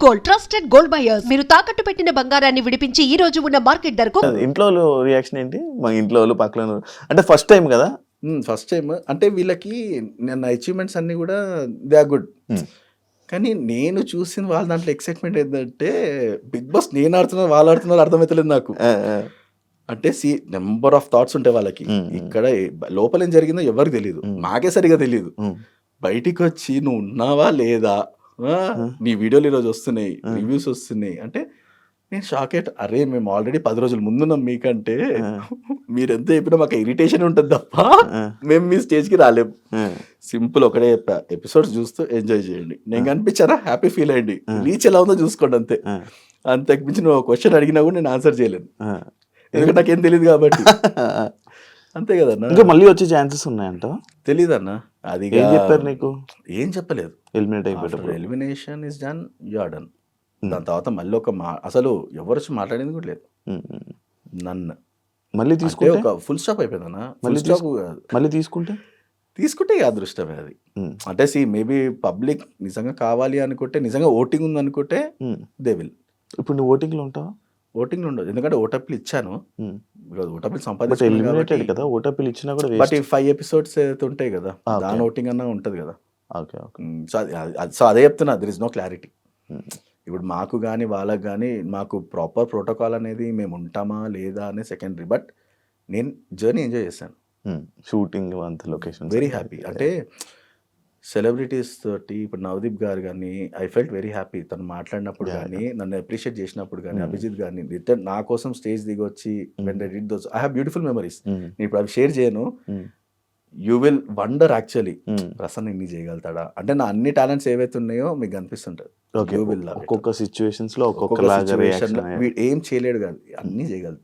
Gold, trusted gold buyers. మీరు తాకట్టు పెట్టిన బంగారాన్ని విడిపించి ఈ రోజు ఉన్న మార్కెట్ ధరకు ఇంట్లో రియాక్షన్ ఏంటి? మా ఇంట్లో వాళ్ళు పక్కన అంటే ఫస్ట్ టైం కదా, ఫస్ట్ టైం అంటే వీళ్ళకి నా అచీవ్మెంట్స్ అన్నీ కూడా దే ఆర్ గుడ్. కానీ నేను చూసిన వాళ్ళ దాంట్లో ఎక్సైట్మెంట్ ఏంటంటే బిగ్ బాస్ నేను ఆడుతున్నారు వాళ్ళు ఆడుతున్నారు అర్థమవుతలేదు నాకు. అంటే నెంబర్ ఆఫ్ థాట్స్ ఉంటాయి వాళ్ళకి. ఇక్కడ లోపల ఏం జరిగిందో ఎవరికి తెలియదు, నాకే సరిగా తెలియదు. బయటికి వచ్చి నువ్వు ఉన్నావా లేదా, నీ వీడియోలు ఈరోజు వస్తున్నాయి, రివ్యూస్ వస్తున్నాయి అంటే నేను షాక్ అయ్యా. అరే మేము ఆల్రెడీ 10 రోజుల ముందున్నాం మీకంటే, మీరు ఎంత చెప్పినా మాకు ఇరిటేషన్ ఉంటుంది తప్ప మేము మీ స్టేజ్కి రాలేము. సింపుల్ ఒకటే చెప్పా, ఎపిసోడ్స్ చూస్తూ ఎంజాయ్ చేయండి. నేను కనిపించారా హ్యాపీ ఫీల్ అయ్యండి, రీచ్ ఎలా ఉందో చూసుకోండి అంతే. అంతకు మించి నువ్వు క్వశ్చన్ అడిగినా కూడా నేను ఆన్సర్ చేయలేను, ఎందుకంటే నాకేం తెలియదు కాబట్టి. అంతే కదన్నా. ఇంకా మళ్ళీ వచ్చే ఛాన్సెస్ ఉన్నాయంట. తెలీదు అన్న, అది ఏం చెప్పారు నీకు? ఏం చెప్పలేదు. ఎలిమినేట్ అయిపోయారు. Elimination is done, you are done. దాని తర్వాత మళ్ళీ అసలు ఎవరు వచ్చి మాట్లాడేది కూడా లేదు. నన్ను మళ్ళీ తీసుకుంటే ఒక ఫుల్ స్టాప్ అయిపోయిందన్న. మళ్ళీ తీసుకుంటే అదృష్టమే అది. అంటే మేబీ పబ్లిక్ నిజంగా కావాలి అనుకుంటే, నిజంగా ఓటింగ్ ఉంది అనుకుంటే దే విల్. ఇప్పుడు నువ్వు ఓటింగ్ లో ఉంటావా? ఓటింగ్ ఉండదు, ఎందుకంటే ఓటప్లు ఇచ్చాను, ఓటప్లు సంపాదించాను కదా. ఓటప్లు ఇచ్చినా కూడా బట్ ఈ 5 ఎపిసోడ్స్ అయితే ఉంటాయి కదా, దాని ఓటింగ్ అన్నా ఉంటుంది కదా. సో అదే చెప్తున్నా, దర్ ఇస్ నో క్లారిటీ. ఇప్పుడు మాకు కానీ వాళ్ళకి కానీ మాకు ప్రాపర్ ప్రోటోకాల్ అనేది మేము ఉంటామా లేదా అనే సెకండరీ. బట్ నేను జర్నీ ఎంజాయ్ చేశాను, షూటింగ్ అంత లొకేషన్ వెరీ హ్యాపీ. అంటే సెలబ్రిటీస్ తోటి ఇప్పుడు నవదీప్ గారు కానీ ఐ ఫెల్ట్ వెరీ హ్యాపీ. తను మాట్లాడినప్పుడు కానీ, నన్ను అప్రిషియేట్ చేసినప్పుడు కానీ, అభిజిత్ గారిని రిటర్న్ నా కోసం స్టేజ్ దిగి వచ్చి when I did those, I have beautiful memories. నేను ఇప్పుడు అవి షేర్ చేయను. You will wonder actually, Prasanna ఇన్ని చేయగలుగుతాడా అంటే. నా అన్ని టాలెంట్స్ ఏవైతే ఉన్నాయో మీకు కనిపిస్తుంటాయి. ఒక్కొక్క సిచ్యువేషన్స్ లో ఏం చేయలేడు కాదు, అన్నీ చేయగలదు.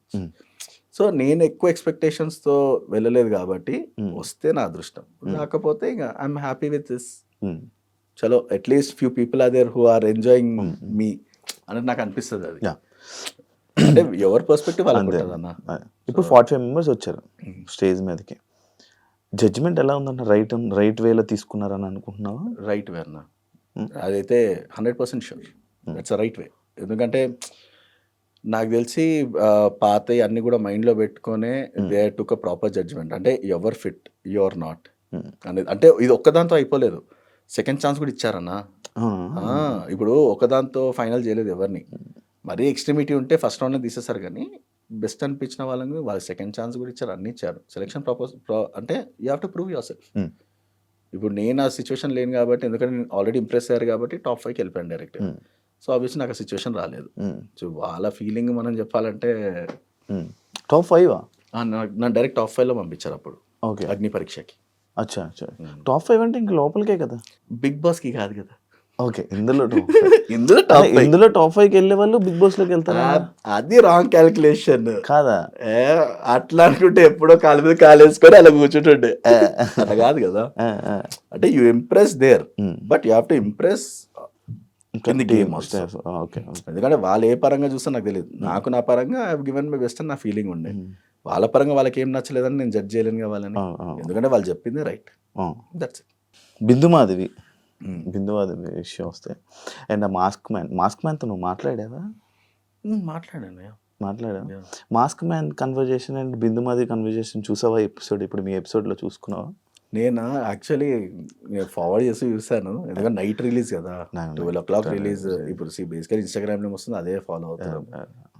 సో నేను ఎక్కువ ఎక్స్పెక్టేషన్స్తో వెళ్ళలేదు కాబట్టి వస్తే నా అదృష్టం, కాకపోతే ఇంకా ఐఎమ్ హ్యాపీ విత్ దిస్. చలో at least few people are there who are enjoying me అనేది నాకు అనిపిస్తుంది. అది అంటే ఎవరి పర్స్పెక్టివ్ వాళ్ళకి ఉంటుంది అన్న. ఇప్పుడు 45 మెంబర్స్ వచ్చారు స్టేజ్ మీదకి. జడ్జిమెంట్ ఎలా ఉందంట? రైట్ వేలో తీసుకున్నారని అనుకుంటున్నావా? రైట్ వే అన్న, అదైతే 100% sure that's a right way. ఎందుకంటే నాకు తెలిసి పాత అన్ని కూడా మైండ్లో పెట్టుకునే they took a proper judgment. అంటే ఎవర్ ఫిట్ యువర్ నాట్ అనేది. అంటే ఇది ఒక్కదాంతో అయిపోలేదు, సెకండ్ ఛాన్స్ కూడా ఇచ్చారన్న. ఇప్పుడు ఒకదాంతో ఫైనల్ చేయలేదు ఎవరిని. మరీ ఎక్స్ట్రీమిటీ ఉంటే ఫస్ట్ రౌండ్లో తీసేస్తారు, కానీ బెస్ట్ అనిపించిన వాళ్ళని వాళ్ళకి సెకండ్ ఛాన్స్ కూడా ఇచ్చారు, అన్ని ఇచ్చారు. సెలెక్షన్ అంటే you have to prove your self. ఇప్పుడు నేను ఆ సిచ్యువేషన్ లేను కాబట్టి, ఎందుకంటే నేను ఆల్రెడీ ఇంప్రెస్ అయ్యారు కాబట్టి టాప్ 5కి వెళ్ళిపోయాను డైరెక్ట్. సో ఆబ్వియస్లీ నాకు ఆ సిచ్యువేషన్ రాలేదు. సో వాళ్ళ ఫీలింగ్ మనం చెప్పాలంటే టాప్ 5 నన్ను డైరెక్ట్ టాప్ 5లో పంపించారు అప్పుడు అగ్ని పరీక్షకి. అచ్చా టాప్ 5 అంటే ఇంక లోపలికే కదా, బిగ్ బాస్కి కాదు కదా. ఓకే, ఇందులో టాప్ 5కి వెళ్ళే వాళ్ళు బిగ్ బాస్ లోకి వెళ్తారా? అది రాంగ్ క్యాలిక్యులేషన్ కాదా? అట్లా అనుకుంటే ఎప్పుడో కాలు మీద కాలు వేసుకొని అలా కూర్చుంటుండే, అట్లా కాదు కదా. అంటే you impress there, but you have to impress in the game also. ఎందుకంటే వాళ్ళు ఏ పరంగా చూస్తే నాకు తెలియదు, నాకు నా పరంగా I have given my best అని నా ఫీలింగ్ ఉండే. వాళ్ళ పరంగా వాళ్ళకి ఏం నచ్చలేదని నేను జడ్జ్ చేయలేను కావాలని, ఎందుకంటే వాళ్ళు చెప్పింది రైట్. That's it. బిందుమాధవి విషయం వస్తే, అండ్ మాస్క్ మ్యాన్తో నువ్వు మాట్లాడావా? మాట్లాడా mask man conversation and Bindu Madhavi conversation చూసావా ఎపిసోడ్? ఇప్పుడు మీ ఎపిసోడ్లో చూసుకున్నావా? నేను యాక్చువల్లీ ఫార్వర్డ్ చేసి చూసాను, ఎందుకంటే నైట్ రిలీజ్ కదా, 12 o'clock రిలీజ్. ఇప్పుడు బేసికలీ ఇన్స్టాగ్రామ్లో వస్తుంది, అదే ఫాలో అవుతాను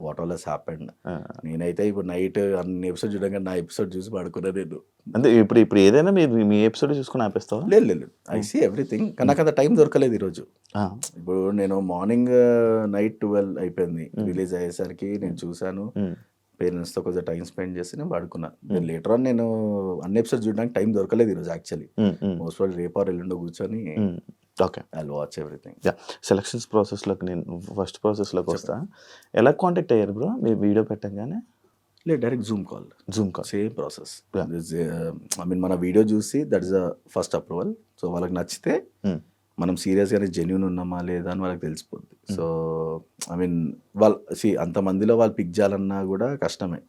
వాట్ ఆల్ హస్ హ్యాపెండ్. నేనైతే ఇప్పుడు నైట్ అన్ని ఎపిసోడ్ చూడగా నా ఎపిసోడ్ చూసి పడుకున్నా నేను. అంటే ఇప్పుడు ఏదైనా మీరు మీ ఎపిసోడ్ చూసుకుని ఆపేస్తావా? లేదు, ఐ సీ ఎవ్రీథింగ్. కానీ నాకు అంత టైం దొరకలేదు ఈరోజు. ఇప్పుడు నేను మార్నింగ్ నైట్ 12 అయిపోయింది రిలీజ్ అయ్యేసరికి, నేను చూసాను, పేరెంట్స్తో కొంచెం టైం స్పెండ్ చేసి నేను పడుకున్నా. లేటర్ ఆన్ నేను అన్ని ఎపిసోడ్ చూడడానికి టైం దొరకలేదు ఈరోజు యాక్చువల్లీ. మోస్ట్ ప్రాబ్లీ రేపు ఆర్ ఎల్లుండో కూర్చొని okay I will watch everything. Selections ప్రాసెస్లోకి నేను ఫస్ట్ ప్రాసెస్లోకి వస్తా. ఎలా కాంటాక్ట్ అయ్యారు బ్రో మీరు వీడియో పెట్టగానే? లేదు, direct Zoom call same process. I mean మన వీడియో చూసి that is the first approval. So వాళ్ళకి నచ్చితే మనం సీరియస్గానే జెన్యూన్ ఉన్నామా లేదా అని వాళ్ళకి తెలిసిపోద్ది. సో ఐ మీన్ వాళ్ళు అంతమందిలో వాళ్ళు పిక్ చేయాలన్నా కూడా కష్టమే.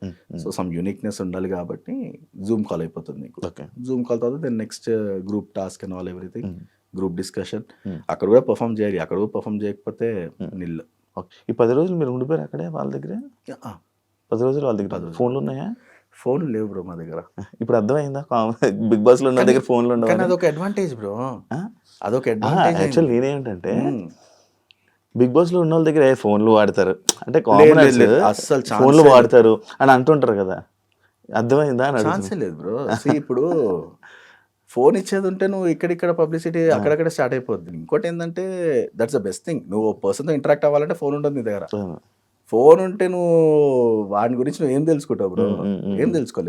సో సమ్ యూనిక్నెస్ ఉండాలి కాబట్టి జూమ్ కాల్ అయిపోతుంది మీకు. జూమ్ కాల్ తర్వాత then next group task and all everything group discussion. Hmm. అక్కడ కూడా పర్ఫామ్ చేయాలి, అక్కడ కూడా పర్ఫామ్ చేయకపోతే నిల్. ఓకే. ఈ 10 రోజులు మీరు ఉండిపోయారు అక్కడే వాళ్ళ దగ్గరే? 10 రోజులు వాళ్ళ దగ్గర 10 రోజులు. ఫోన్లు ఉన్నాయా? ఫోన్ లేవు బ్రో మా దగ్గర. ఇప్పుడు అర్థమైందా బిగ్ బాస్ లో ఉన్న దగ్గర ఫోన్లు కానీ ఉండవు? అదొక అడ్వాంటేజ్ బ్రో, అదొక అడ్వాంటేజ్. యాక్చువల్ నేనేంటంటే బిగ్ బాస్ లో ఉన్న వాళ్ళ దగ్గర ఫోన్లు వాడతారు అంటే కామన్, అస్సలు ఫోన్లు వాడతారు అని అంటుంటారు కదా, అర్థమైందా అని ఛాన్సే అడుగుతున్నా. లేదు బ్రో. ఇప్పుడు ఫోన్ ఇచ్చేది ఉంటే నువ్వు ఇక్కడిక్కడ పబ్లిసిటీ అక్కడక్కడ స్టార్ట్ అయిపోద్ది. ఇంకోటి ఏంటంటే దట్స్ ద బెస్ట్ థింగ్. నువ్వు పర్సన్తో ఇంటరాక్ట్ అవ్వాలంటే ఫోన్ ఉంటుంది నీ దగ్గర. ఫోన్ ఉంటే నువ్వు వాడి గురించి నువ్వు ఏం తెలుసుకుంటావు బ్రో? ఏం తెలుసుకోలేవు.